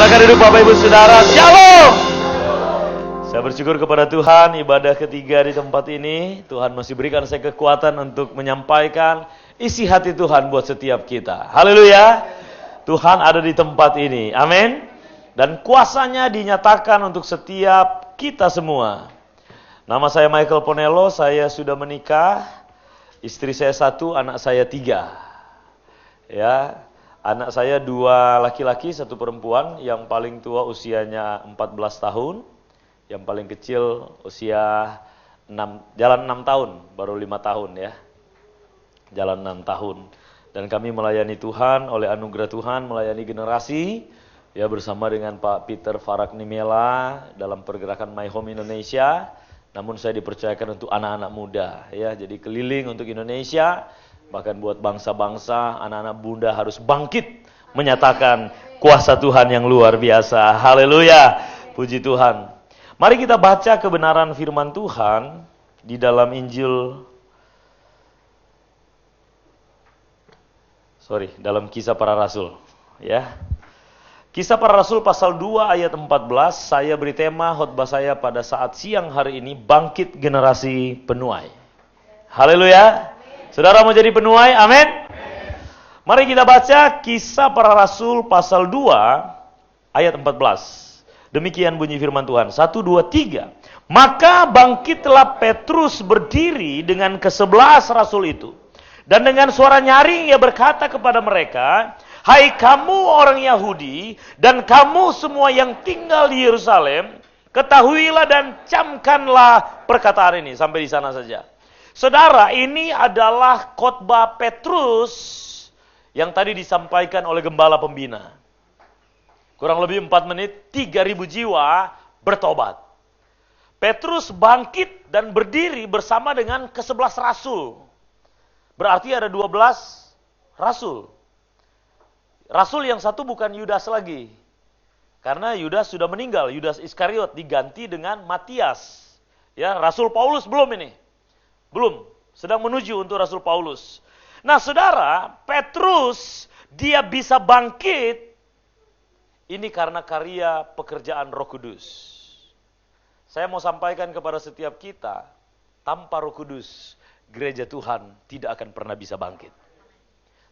Silakan duduk Bapak Ibu Saudara. Shalom. Saya bersyukur kepada Tuhan, ibadah ketiga di tempat ini. Tuhan masih berikan saya kekuatan untuk menyampaikan isi hati Tuhan buat setiap kita. Haleluya. Tuhan ada di tempat ini. Amin. Dan kuasanya dinyatakan untuk setiap kita semua. Nama saya Michael Ponello, saya sudah menikah. Istri saya 1, anak saya 3. Ya. Anak saya 2 laki-laki, 1 perempuan. Yang paling tua usianya 14 tahun. Yang paling kecil usia jalan 6 tahun, baru 5 tahun ya. Jalan 6 tahun. Dan kami melayani Tuhan, oleh anugerah Tuhan, melayani generasi. Ya, bersama dengan Pak Peter Farak Nimela dalam pergerakan My Home Indonesia. Namun saya dipercayakan untuk anak-anak muda. Ya, jadi keliling untuk Indonesia. Bahkan buat bangsa-bangsa, anak-anak muda harus bangkit menyatakan kuasa Tuhan yang luar biasa. Haleluya, puji Tuhan. Mari kita baca kebenaran firman Tuhan di dalam dalam Kisah Para Rasul. Ya. Kisah Para Rasul pasal 2 ayat 14, saya beri tema khotbah saya pada saat siang hari ini, bangkit generasi penuai. Haleluya. Saudara mau jadi penuai? Amin. Mari kita baca Kisah Para Rasul pasal 2 ayat 14. Demikian bunyi firman Tuhan. 1, 2, 3. Maka bangkitlah Petrus berdiri dengan ke-11 rasul itu. Dan dengan suara nyaring ia berkata kepada mereka, "Hai kamu orang Yahudi dan kamu semua yang tinggal di Yerusalem, ketahuilah dan camkanlah perkataan ini." Sampai di sana saja. Saudara, ini adalah khotbah Petrus yang tadi disampaikan oleh gembala pembina. Kurang lebih 4 menit, 3.000 jiwa bertobat. Petrus bangkit dan berdiri bersama dengan ke-11 rasul. Berarti ada 12 rasul. Rasul yang satu bukan Yudas lagi. Karena Yudas sudah meninggal, Yudas Iskariot diganti dengan Matias. Ya, Rasul Paulus belum ini. Belum, sedang menuju untuk Rasul Paulus. Nah saudara, Petrus dia bisa bangkit, ini karena karya pekerjaan Roh Kudus. Saya mau sampaikan kepada setiap kita, tanpa Roh Kudus, gereja Tuhan tidak akan pernah bisa bangkit.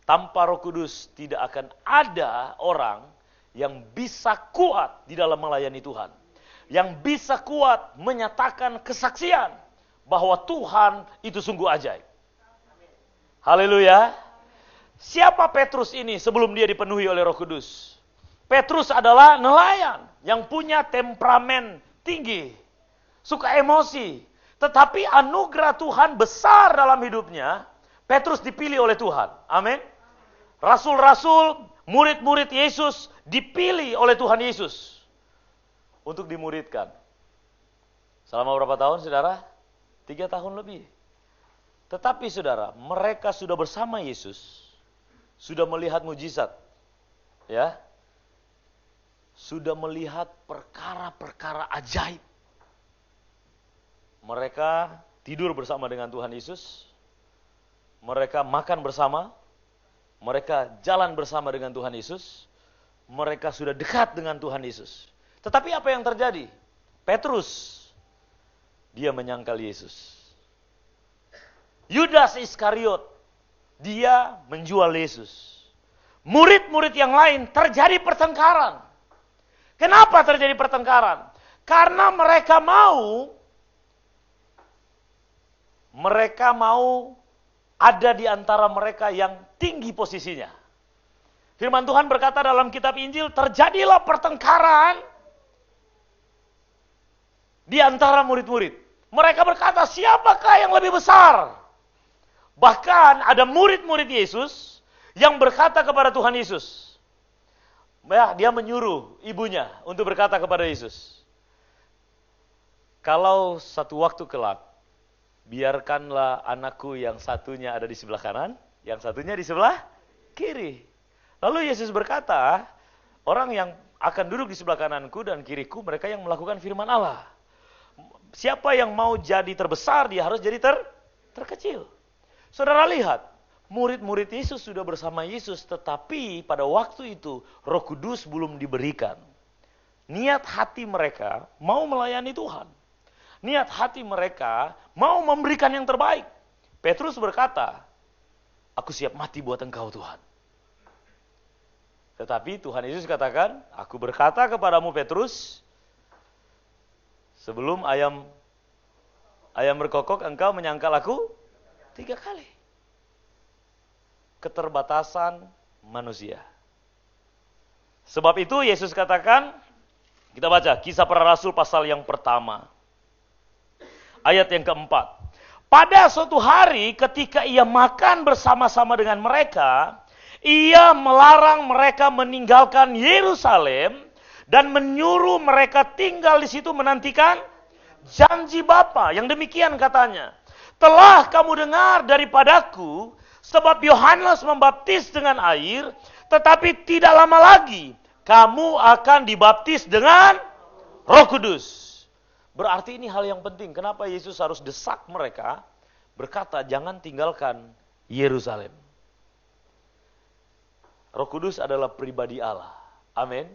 Tanpa Roh Kudus tidak akan ada orang yang bisa kuat di dalam melayani Tuhan. Yang bisa kuat menyatakan kesaksian bahwa Tuhan itu sungguh ajaib. Haleluya. Siapa Petrus ini sebelum dia dipenuhi oleh Roh Kudus? Petrus adalah nelayan yang punya temperamen tinggi, suka emosi. Tetapi anugerah Tuhan besar dalam hidupnya. Petrus dipilih oleh Tuhan. Amin. Rasul-rasul, murid-murid Yesus dipilih oleh Tuhan Yesus untuk dimuridkan. Selama berapa tahun, saudara? 3 tahun lebih. Tetapi saudara, mereka sudah bersama Yesus, sudah melihat mujizat, ya, sudah melihat perkara-perkara ajaib. Mereka tidur bersama dengan Tuhan Yesus, mereka makan bersama, mereka jalan bersama dengan Tuhan Yesus, mereka sudah dekat dengan Tuhan Yesus. Tetapi apa yang terjadi? Petrus, dia menyangkal Yesus. Yudas Iskariot, dia menjual Yesus. Murid-murid yang lain terjadi pertengkaran. Kenapa terjadi pertengkaran? Karena mereka mau ada di antara mereka yang tinggi posisinya. Firman Tuhan berkata dalam kitab Injil, terjadilah pertengkaran di antara murid-murid. Mereka berkata, siapakah yang lebih besar? Bahkan ada murid-murid Yesus yang berkata kepada Tuhan Yesus. Ya, dia menyuruh ibunya untuk berkata kepada Yesus, kalau satu waktu kelak, biarkanlah anakku yang satunya ada di sebelah kanan, yang satunya di sebelah kiri. Lalu Yesus berkata, orang yang akan duduk di sebelah kananku dan kiriku, mereka yang melakukan firman Allah. Siapa yang mau jadi terbesar, dia harus jadi terkecil. Saudara lihat, murid-murid Yesus sudah bersama Yesus, tetapi pada waktu itu Roh Kudus belum diberikan. niat hati mereka mau melayani Tuhan. Niat hati mereka mau memberikan yang terbaik. Petrus berkata, aku siap mati buat Engkau Tuhan. Tetapi Tuhan Yesus katakan, aku berkata kepadamu Petrus, sebelum ayam berkokok engkau menyangkal aku 3 kali. Keterbatasan manusia. Sebab itu Yesus katakan, kita baca Kisah Para Rasul pasal yang pertama. Ayat yang keempat. Pada suatu hari ketika ia makan bersama-sama dengan mereka, ia melarang mereka meninggalkan Yerusalem dan menyuruh mereka tinggal di situ menantikan janji Bapa. Yang demikian katanya, telah kamu dengar daripadaku, sebab Yohanes membaptis dengan air, tetapi tidak lama lagi kamu akan dibaptis dengan Roh Kudus. Berarti ini hal yang penting. Kenapa Yesus harus desak mereka berkata, jangan tinggalkan Yerusalem. Roh Kudus adalah pribadi Allah. Amin.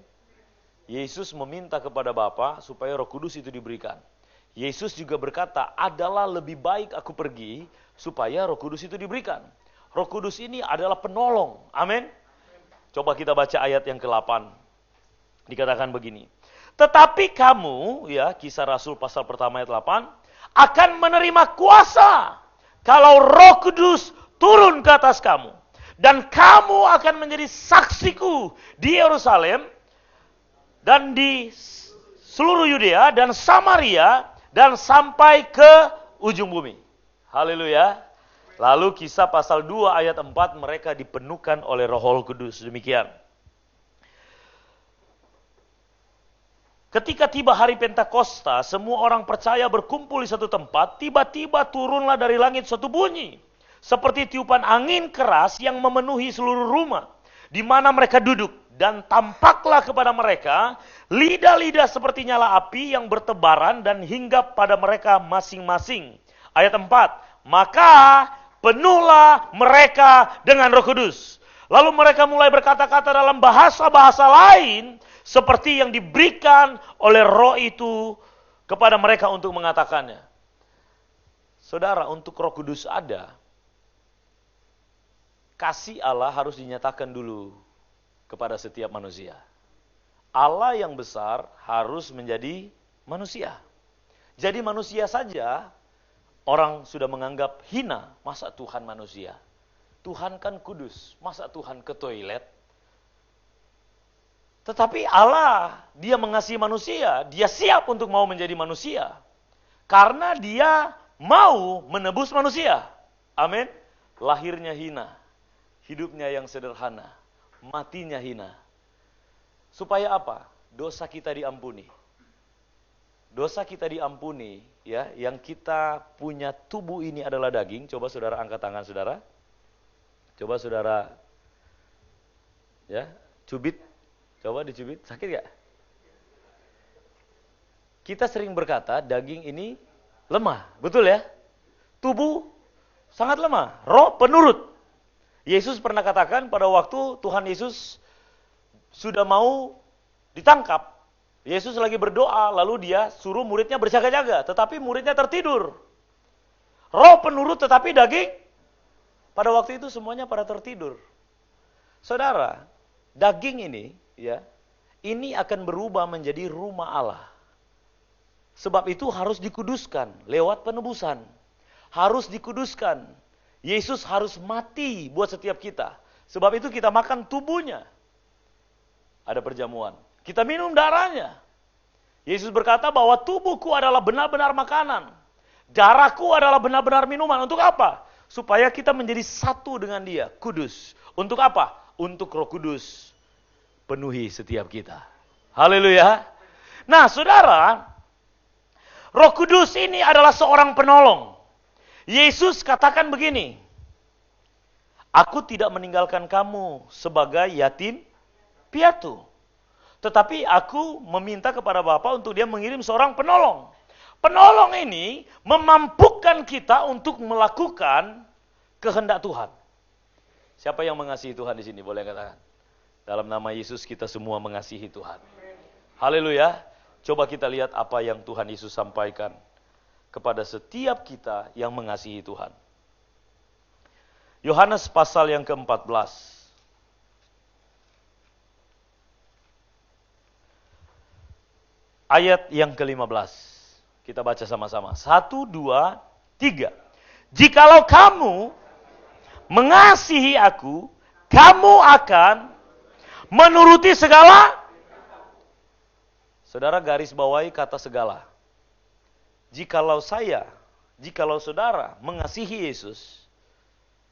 Yesus meminta kepada Bapa supaya Roh Kudus itu diberikan. Yesus juga berkata, adalah lebih baik aku pergi supaya Roh Kudus itu diberikan. Roh Kudus ini adalah penolong. Amin. Coba kita baca ayat yang ke-8. Dikatakan begini. Tetapi kamu, ya, Kisah Rasul pasal pertama ayat 8, akan menerima kuasa kalau Roh Kudus turun ke atas kamu. Dan kamu akan menjadi saksiku di Yerusalem dan di seluruh Yudea dan Samaria dan sampai ke ujung bumi. Haleluya. Lalu Kisah pasal 2 ayat 4, mereka dipenuhkan oleh Roh Kudus. Demikian. Ketika tiba hari Pentakosta, semua orang percaya berkumpul di satu tempat, tiba-tiba turunlah dari langit suatu bunyi, seperti tiupan angin keras yang memenuhi seluruh rumah, di mana mereka duduk. Dan tampaklah kepada mereka, lidah-lidah seperti nyala api yang bertebaran dan hinggap pada mereka masing-masing. Ayat 4, maka penuhlah mereka dengan Roh Kudus. Lalu mereka mulai berkata-kata dalam bahasa-bahasa lain, seperti yang diberikan oleh Roh itu kepada mereka untuk mengatakannya. Saudara, untuk Roh Kudus ada, kasih Allah harus dinyatakan dulu kepada setiap manusia. Allah yang besar harus menjadi manusia. Jadi manusia saja orang sudah menganggap hina. Masa Tuhan manusia? Tuhan kan kudus. Masa Tuhan ke toilet? Tetapi Allah, dia mengasihi manusia, dia siap untuk mau menjadi manusia. Karena dia mau menebus manusia. Amin. Lahirnya hina, hidupnya yang sederhana, matinya hina. Supaya apa? Dosa kita diampuni. Dosa kita diampuni, ya, yang kita punya tubuh ini adalah daging. Coba saudara angkat tangan saudara. Coba saudara, ya, cubit. Coba dicubit, sakit gak? Kita sering berkata daging ini lemah, betul ya? Tubuh sangat lemah, roh penurut. Yesus pernah katakan pada waktu Tuhan Yesus sudah mau ditangkap. Yesus lagi berdoa, lalu dia suruh muridnya berjaga-jaga, tetapi muridnya tertidur. Roh penurut tetapi daging, pada waktu itu semuanya pada tertidur. Saudara, daging ini, ya, ini akan berubah menjadi rumah Allah. Sebab itu harus dikuduskan lewat penebusan. Harus dikuduskan. Yesus harus mati buat setiap kita. Sebab itu kita makan tubuhnya. Ada perjamuan. Kita minum darahnya. Yesus berkata bahwa tubuhku adalah benar-benar makanan. Darahku adalah benar-benar minuman. Untuk apa? Supaya kita menjadi satu dengan dia. Kudus. Untuk apa? Untuk Roh Kudus penuhi setiap kita. Haleluya. Nah, saudara, Roh Kudus ini adalah seorang penolong. Yesus katakan begini, aku tidak meninggalkan kamu sebagai yatim piatu, tetapi aku meminta kepada Bapa untuk dia mengirim seorang penolong. Penolong ini memampukan kita untuk melakukan kehendak Tuhan. Siapa yang mengasihi Tuhan di sini? Boleh katakan. Dalam nama Yesus kita semua mengasihi Tuhan. Haleluya. Coba kita lihat apa yang Tuhan Yesus sampaikan kepada setiap kita yang mengasihi Tuhan. Yohanes pasal yang ke-14. Ayat yang ke-15. Kita baca sama-sama. 1, 2, 3. Jikalau kamu mengasihi aku, kamu akan menuruti segala. Saudara garis bawahi kata segala. Jikalau saudara mengasihi Yesus,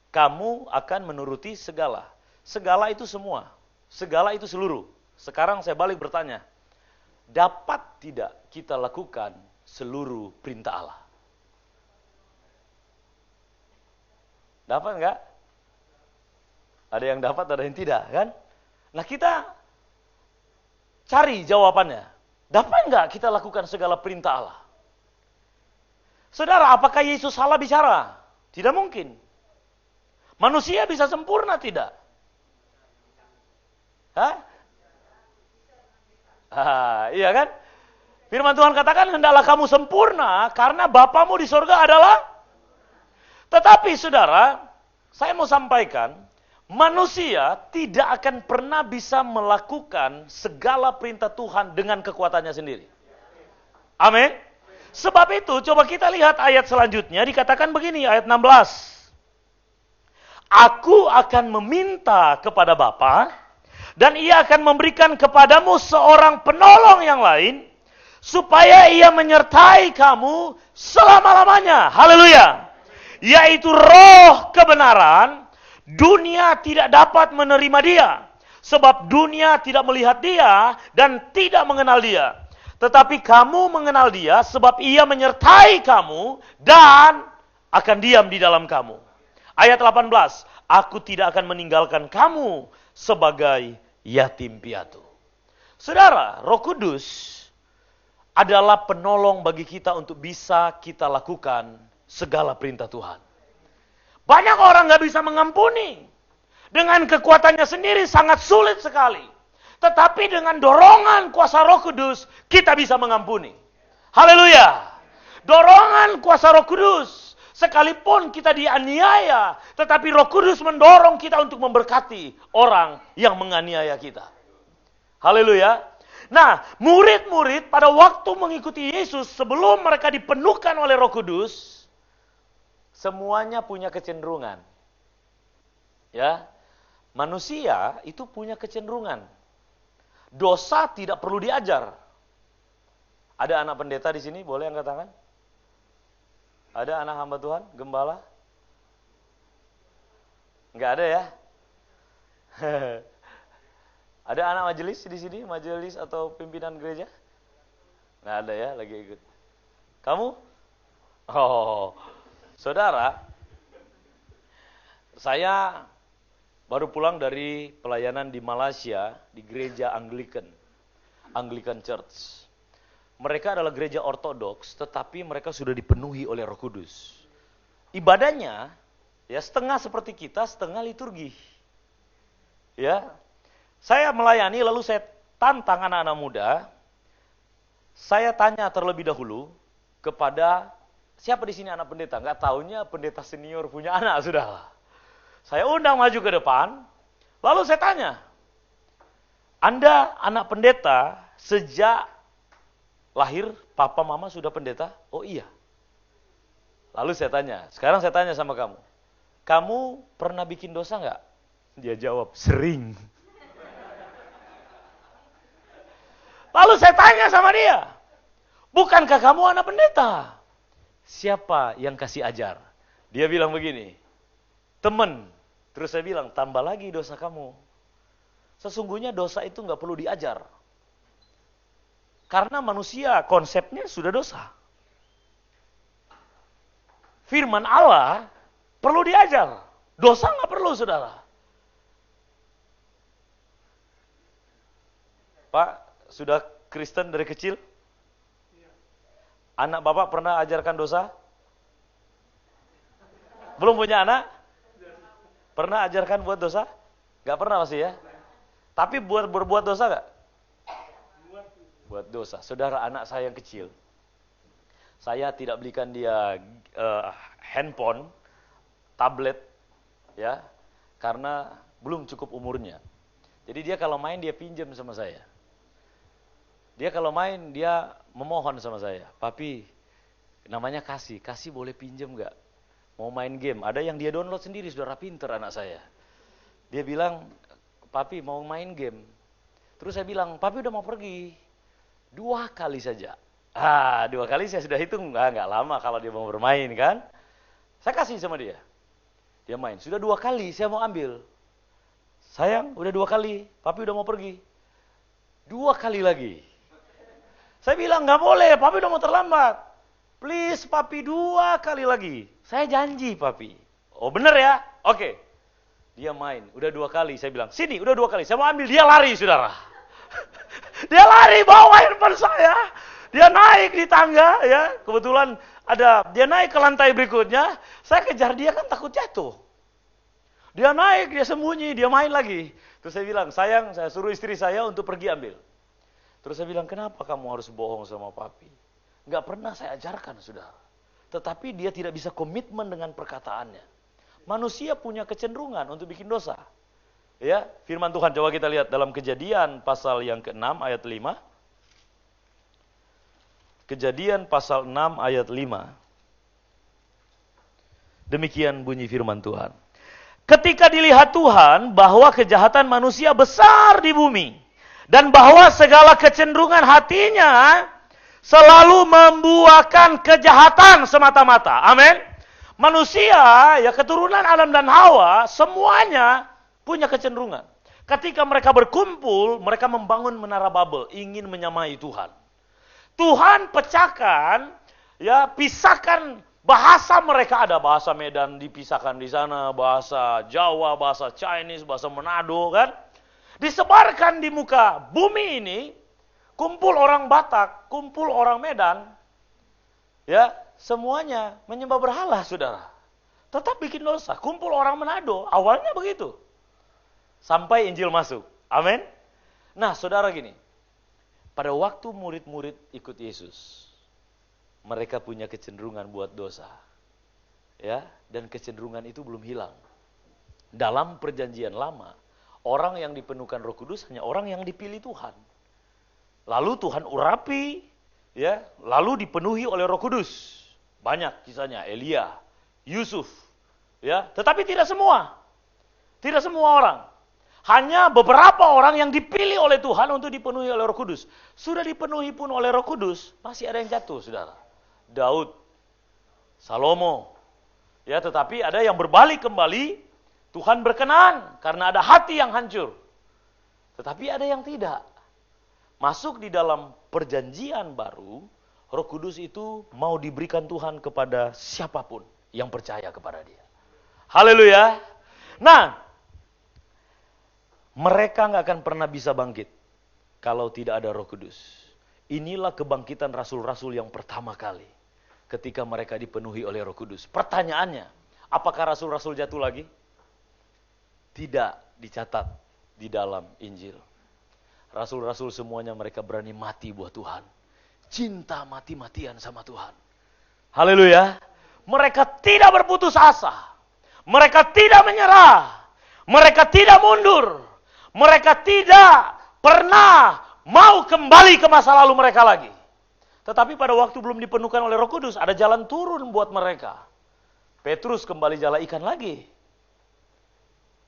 kamu akan menuruti segala. Segala itu semua. Segala itu seluruh. Sekarang saya balik bertanya. Dapat tidak kita lakukan seluruh perintah Allah? Dapat enggak? Ada yang dapat, ada yang tidak, kan? Nah kita cari jawabannya. Dapat enggak kita lakukan segala perintah Allah? Saudara, apakah Yesus salah bicara? Tidak mungkin. Manusia bisa sempurna tidak? Iya kan? Firman Tuhan katakan, hendaklah kamu sempurna karena Bapamu di sorga adalah. Tetapi saudara, saya mau sampaikan, manusia tidak akan pernah bisa melakukan segala perintah Tuhan dengan kekuatannya sendiri. Amin. Sebab itu, coba kita lihat ayat selanjutnya, dikatakan begini, ayat 16. Aku akan meminta kepada Bapa, dan ia akan memberikan kepadamu seorang penolong yang lain, supaya ia menyertai kamu selama-lamanya. Haleluya. Yaitu roh kebenaran. Dunia tidak dapat menerima dia, sebab dunia tidak melihat dia dan tidak mengenal dia. Tetapi kamu mengenal dia, sebab ia menyertai kamu dan akan diam di dalam kamu. Ayat 18, aku tidak akan meninggalkan kamu sebagai yatim piatu. Saudara, Roh Kudus adalah penolong bagi kita untuk bisa kita lakukan segala perintah Tuhan. Banyak orang gak bisa mengampuni. Dengan kekuatannya sendiri sangat sulit sekali. Tetapi dengan dorongan kuasa Roh Kudus, kita bisa mengampuni. Haleluya. Dorongan kuasa Roh Kudus. Sekalipun kita dianiaya, tetapi Roh Kudus mendorong kita untuk memberkati orang yang menganiaya kita. Haleluya. Nah, murid-murid pada waktu mengikuti Yesus sebelum mereka dipenuhkan oleh Roh Kudus, semuanya punya kecenderungan. Ya. Manusia itu punya kecenderungan. Dosa tidak perlu diajar. Ada anak pendeta di sini, boleh angkat tangan? Ada anak hamba Tuhan, gembala? Enggak ada ya? Ada anak majelis di sini, majelis atau pimpinan gereja? Enggak ada ya, lagi ikut. Kamu? Oh, saudara, saya baru pulang dari pelayanan di Malaysia, di gereja Anglican Church. Mereka adalah gereja ortodoks, tetapi mereka sudah dipenuhi oleh Roh Kudus. Ibadahnya, ya setengah seperti kita, setengah liturgi. Ya, saya melayani, lalu saya tantang anak-anak muda. Saya tanya terlebih dahulu kepada siapa di sini anak pendeta. Nggak taunya pendeta senior punya anak sudah. Saya undang maju ke depan, lalu saya tanya, Anda anak pendeta sejak lahir, papa mama sudah pendeta? Oh iya. Lalu saya tanya, sekarang saya tanya sama kamu, kamu pernah bikin dosa nggak? Dia jawab, sering. Lalu saya tanya sama dia, bukankah kamu anak pendeta? Siapa yang kasih ajar? Dia bilang begini, teman. Terus saya bilang, tambah lagi dosa kamu. Sesungguhnya dosa itu nggak perlu diajar. Karena manusia konsepnya sudah dosa. Firman Allah perlu diajar. Dosa nggak perlu, saudara. Pak, sudah Kristen dari kecil? Anak bapak pernah ajarkan dosa? Belum punya anak? Pernah ajarkan buat dosa? Gak pernah pasti ya? Tapi berbuat dosa gak? buat dosa. Saudara, anak saya yang kecil, saya tidak belikan dia handphone, tablet, ya, karena belum cukup umurnya. Jadi dia kalau main dia pinjam sama saya. Dia kalau main dia memohon sama saya, papi, namanya kasih boleh pinjam nggak? Mau main game, ada yang dia download sendiri, saudara, pinter anak saya. Dia bilang, papi mau main game. Terus saya bilang, papi udah mau pergi. 2 kali saja. 2 kali saya sudah hitung, nggak lama kalau dia mau bermain kan. Saya kasih sama dia. Dia main, sudah 2 kali saya mau ambil. Sayang, udah 2 kali, papi udah mau pergi. 2 kali lagi. Saya bilang, nggak boleh, papi udah mau terlambat. Please, papi 2 kali lagi. Saya janji, papi. Oh bener ya? Oke. Dia main, udah 2 kali. Saya bilang, sini, udah 2 kali. Saya mau ambil, dia lari, saudara. Dia lari, bawa handphone saya. Dia naik di tangga, ya. Kebetulan dia naik ke lantai berikutnya. Saya kejar dia, kan takut jatuh. Dia naik, dia sembunyi, dia main lagi. Terus saya bilang, sayang, saya suruh istri saya untuk pergi ambil. Terus saya bilang, kenapa kamu harus bohong sama papi? Enggak pernah saya ajarkan, saudara. Tetapi dia tidak bisa komitmen dengan perkataannya. Manusia punya kecenderungan untuk bikin dosa. Ya, firman Tuhan coba kita lihat dalam Kejadian pasal yang ke-6 ayat 5. Kejadian pasal 6 ayat 5. Demikian bunyi firman Tuhan. Ketika dilihat Tuhan bahwa kejahatan manusia besar di bumi dan bahwa segala kecenderungan hatinya selalu membuahkan kejahatan semata-mata. Amin. Manusia, ya keturunan Adam dan Hawa, semuanya punya kecenderungan. Ketika mereka berkumpul, mereka membangun menara Babel, ingin menyamai Tuhan. Tuhan pecahkan, ya pisahkan bahasa mereka, ada bahasa Medan dipisahkan di sana, bahasa Jawa, bahasa Chinese, bahasa Manado kan. Disebarkan di muka bumi ini, kumpul orang Batak, kumpul orang Medan, ya semuanya menyembah berhala, saudara. Tetap bikin dosa. Kumpul orang Manado, awalnya begitu. Sampai Injil masuk. Amin. Nah, saudara gini. Pada waktu murid-murid ikut Yesus, mereka punya kecenderungan buat dosa. Ya, dan kecenderungan itu belum hilang. Dalam perjanjian lama, orang yang dipenuhkan Roh Kudus hanya orang yang dipilih Tuhan. Lalu Tuhan urapi, ya, lalu dipenuhi oleh Roh Kudus. Banyak kisahnya, Elia, Yusuf, ya, tetapi tidak semua. Tidak semua orang. Hanya beberapa orang yang dipilih oleh Tuhan untuk dipenuhi oleh Roh Kudus. Sudah dipenuhi pun oleh Roh Kudus, masih ada yang jatuh, saudara. Daud, Salomo, ya, tetapi ada yang berbalik kembali. Tuhan berkenan karena ada hati yang hancur. Tetapi ada yang tidak. Masuk di dalam perjanjian baru, Roh Kudus itu mau diberikan Tuhan kepada siapapun yang percaya kepada Dia. Haleluya. Nah, mereka nggak akan pernah bisa bangkit kalau tidak ada Roh Kudus. Inilah kebangkitan rasul-rasul yang pertama kali ketika mereka dipenuhi oleh Roh Kudus. Pertanyaannya, apakah rasul-rasul jatuh lagi? Tidak dicatat di dalam Injil. Rasul-rasul semuanya mereka berani mati buat Tuhan. Cinta mati-matian sama Tuhan. Haleluya. Mereka tidak berputus asa. Mereka tidak menyerah. Mereka tidak mundur. Mereka tidak pernah mau kembali ke masa lalu mereka lagi. Tetapi pada waktu belum dipenuhkan oleh Roh Kudus, ada jalan turun buat mereka. Petrus kembali jala ikan lagi.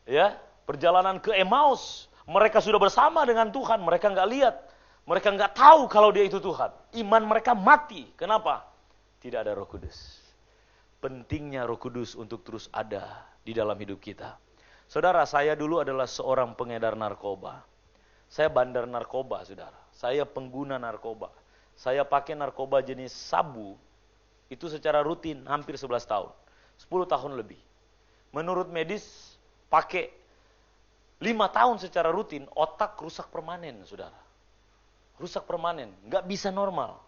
Ya, perjalanan ke Emmaus, mereka sudah bersama dengan Tuhan, mereka nggak lihat, mereka nggak tahu kalau Dia itu Tuhan. Iman mereka mati. Kenapa? Tidak ada Roh Kudus. Pentingnya Roh Kudus untuk terus ada di dalam hidup kita. Saudara, saya dulu adalah seorang pengedar narkoba. Saya bandar narkoba, saudara. Saya pengguna narkoba. Saya pakai narkoba jenis sabu, itu secara rutin hampir 11 tahun. 10 tahun lebih. Menurut medis, pakai 5 tahun secara rutin, otak rusak permanen, saudara. Rusak permanen, nggak bisa normal.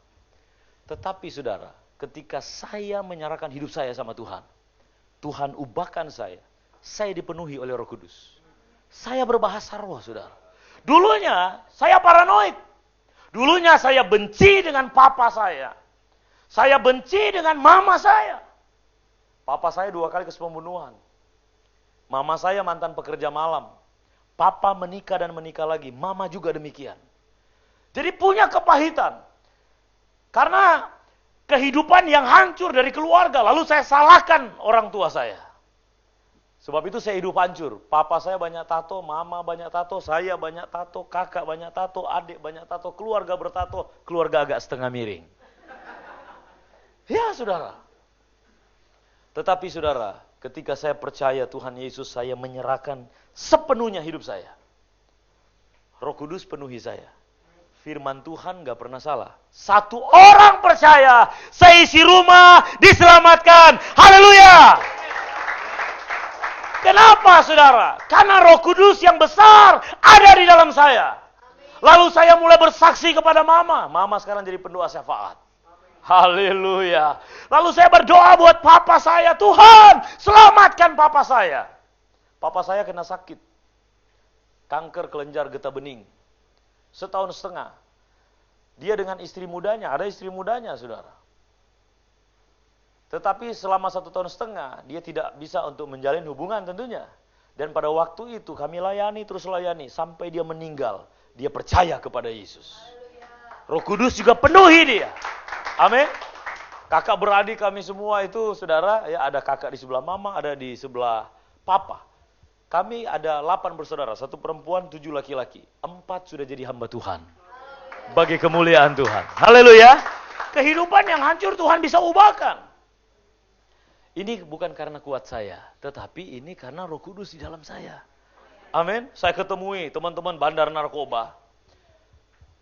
Tetapi saudara, ketika saya menyerahkan hidup saya sama Tuhan, Tuhan ubahkan saya dipenuhi oleh Roh Kudus. Saya berbahasa roh, saudara. Dulunya, saya paranoid. Dulunya saya benci dengan papa saya. Saya benci dengan mama saya. Papa saya 2 kali kasus pembunuhan. Mama saya mantan pekerja malam. Papa menikah dan menikah lagi. Mama juga demikian. Jadi punya kepahitan. Karena kehidupan yang hancur dari keluarga. Lalu saya salahkan orang tua saya. Sebab itu saya hidup hancur. Papa saya banyak tato, mama banyak tato, saya banyak tato, kakak banyak tato, adik banyak tato, keluarga bertato, keluarga agak setengah miring. Ya saudara. Tetapi saudara, ketika saya percaya Tuhan Yesus, saya menyerahkan sepenuhnya hidup saya. Roh Kudus penuhi saya. Firman Tuhan gak pernah salah. 1 orang percaya, seisi rumah diselamatkan. Haleluya! Kenapa saudara? Karena Roh Kudus yang besar ada di dalam saya. Lalu saya mulai bersaksi kepada mama. Mama sekarang jadi pendoa syafaat. Haleluya. Lalu saya berdoa buat papa saya. Tuhan, selamatkan papa saya. Papa saya kena sakit. Kanker kelenjar getah bening. 1,5 tahun. Dia dengan istri mudanya. Ada istri mudanya saudara. Tetapi selama 1,5 tahun, dia tidak bisa untuk menjalin hubungan tentunya. Dan pada waktu itu kami layani, terus layani. Sampai dia meninggal, dia percaya kepada Yesus. Roh Kudus juga penuhi dia. Amin. Kakak beradik kami semua itu, saudara, ya ada kakak di sebelah mama, ada di sebelah papa. Kami ada 8 bersaudara, 1 perempuan, 7 laki-laki. 4 sudah jadi hamba Tuhan. Bagi kemuliaan Tuhan. Haleluya. Kehidupan yang hancur Tuhan bisa ubahkan. Ini bukan karena kuat saya, tetapi ini karena Roh Kudus di dalam saya. Amin. Saya ketemui teman-teman bandar narkoba.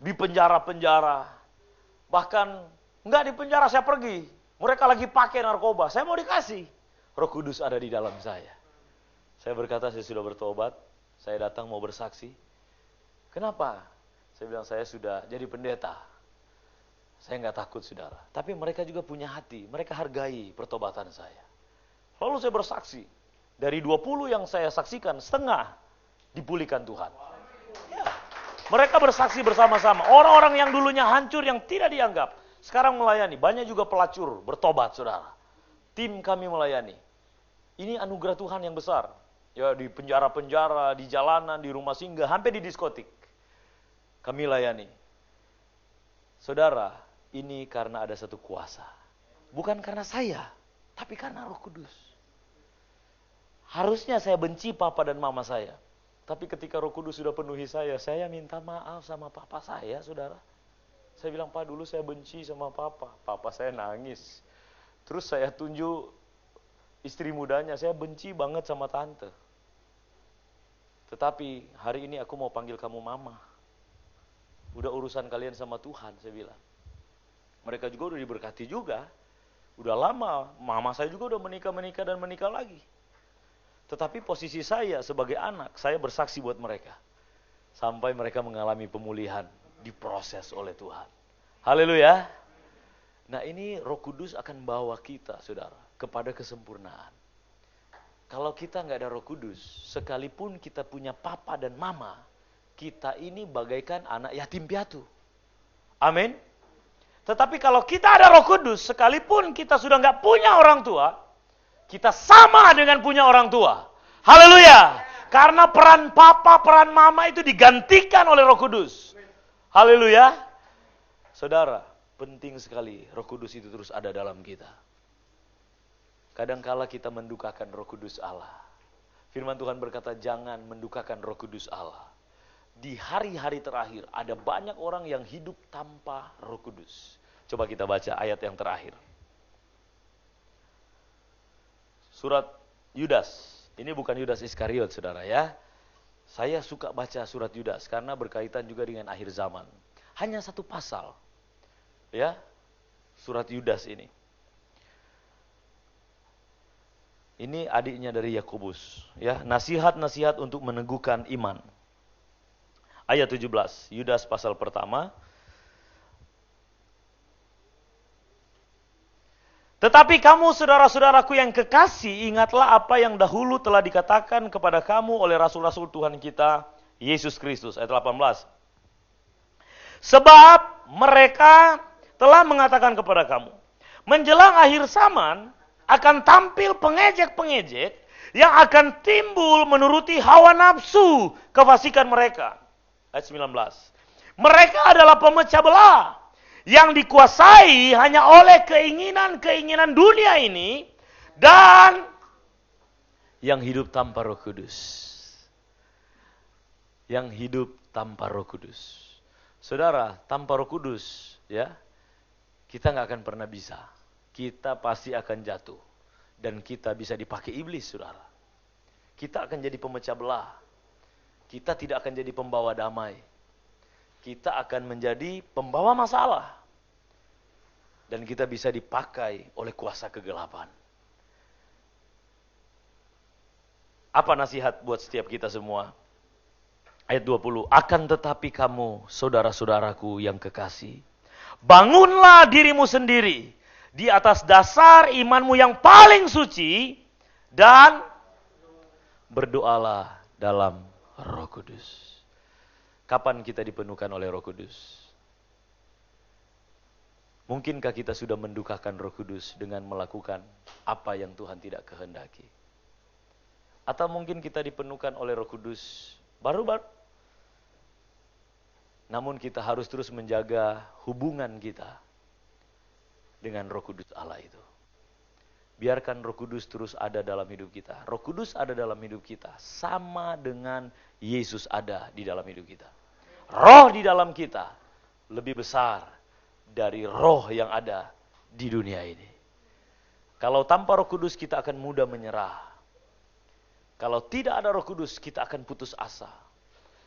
Di penjara-penjara. Bahkan enggak di penjara, saya pergi. Mereka lagi pakai narkoba, saya mau dikasih. Roh Kudus ada di dalam saya. Saya berkata, saya sudah bertobat. Saya datang mau bersaksi. Kenapa? Saya bilang, saya sudah jadi pendeta. Saya nggak takut saudara. Tapi mereka juga punya hati. Mereka hargai pertobatan saya. Lalu saya bersaksi. Dari 20 yang saya saksikan, setengah dipulihkan Tuhan. Ya. Mereka bersaksi bersama-sama. Orang-orang yang dulunya hancur, yang tidak dianggap. Sekarang melayani. Banyak juga pelacur bertobat saudara. Tim kami melayani. Ini anugerah Tuhan yang besar. Ya, di penjara-penjara, di jalanan, di rumah singgah, sampai di diskotik. Kami layani. Saudara, ini karena ada satu kuasa. Bukan karena saya, tapi karena Roh Kudus. Harusnya saya benci papa dan mama saya. Tapi ketika Roh Kudus sudah penuhi saya minta maaf sama papa saya, saudara. Saya bilang, Pak, dulu saya benci sama papa. Papa saya nangis. Terus saya tunjuk istri mudanya, saya benci banget sama tante. Tetapi hari ini aku mau panggil kamu mama. Udah urusan kalian sama Tuhan, saya bilang. Mereka juga udah diberkati juga. Udah lama, mama saya juga udah menikah dan menikah lagi. Tetapi posisi saya sebagai anak, saya bersaksi buat mereka. Sampai mereka mengalami pemulihan, diproses oleh Tuhan. Haleluya. Nah ini Roh Kudus akan bawa kita, saudara, kepada kesempurnaan. Kalau kita nggak ada Roh Kudus, sekalipun kita punya papa dan mama, kita ini bagaikan anak yatim piatu. Amin. Tetapi kalau kita ada Roh Kudus, sekalipun kita sudah nggak punya orang tua, kita sama dengan punya orang tua. Haleluya. Karena peran papa, peran mama itu digantikan oleh Roh Kudus. Haleluya. Saudara, penting sekali Roh Kudus itu terus ada dalam kita. Kadangkala kita mendukakan Roh Kudus Allah. Firman Tuhan berkata, jangan mendukakan Roh Kudus Allah. Di hari-hari terakhir ada banyak orang yang hidup tanpa Roh Kudus. Coba kita baca ayat yang terakhir. Surat Yudas. Ini bukan Yudas Iskariot, saudara ya. Saya suka baca surat Yudas karena berkaitan juga dengan akhir zaman. Hanya 1 pasal. Ya. Surat Yudas ini. Ini adiknya dari Yakobus, ya. Nasihat-nasihat untuk meneguhkan iman. Ayat 17, Yudas pasal pertama. Tetapi kamu saudara-saudaraku yang kekasih, ingatlah apa yang dahulu telah dikatakan kepada kamu oleh rasul-rasul Tuhan kita, Yesus Kristus. Ayat 18. Sebab mereka telah mengatakan kepada kamu, menjelang akhir zaman akan tampil pengejek-pengejek yang akan timbul menuruti hawa nafsu kefasikan mereka. Ayat 19. Mereka adalah pemecah belah yang dikuasai hanya oleh keinginan-keinginan dunia ini dan yang hidup tanpa Roh Kudus. Yang hidup tanpa Roh Kudus. Saudara, tanpa Roh Kudus, ya, kita nggak akan pernah bisa. Kita pasti akan jatuh. Dan kita bisa dipakai iblis, saudara. Kita akan jadi pemecah belah. Kita tidak akan jadi pembawa damai. Kita akan menjadi pembawa masalah. Dan kita bisa dipakai oleh kuasa kegelapan. Apa nasihat buat setiap kita semua? Ayat 20. Akan tetapi kamu, saudara-saudaraku yang kekasih, bangunlah dirimu sendiri di atas dasar imanmu yang paling suci dan berdoalah dalam Roh Kudus. Kapan kita dipenuhkan oleh Roh Kudus? Mungkinkah kita sudah mendukakan Roh Kudus dengan melakukan apa yang Tuhan tidak kehendaki? Atau mungkin kita dipenuhkan oleh Roh Kudus baru-baru. Namun kita harus terus menjaga hubungan kita dengan Roh Kudus Allah itu. Biarkan Roh Kudus terus ada dalam hidup kita. Roh Kudus ada dalam hidup kita sama dengan Yesus ada di dalam hidup kita. Roh di dalam kita lebih besar dari roh yang ada di dunia ini. Kalau tanpa Roh Kudus kita akan mudah menyerah. Kalau tidak ada Roh Kudus kita akan putus asa.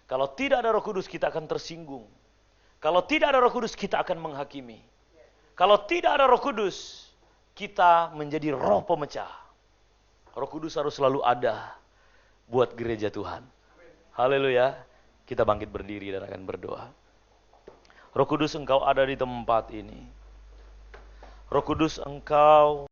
Kalau tidak ada Roh Kudus kita akan tersinggung. Kalau tidak ada Roh Kudus kita akan menghakimi. Kalau tidak ada Roh Kudus kita menjadi roh pemecah. Roh Kudus harus selalu ada buat gereja Tuhan. Haleluya. Kita bangkit berdiri dan akan berdoa. Roh Kudus, Engkau ada di tempat ini. Roh Kudus, Engkau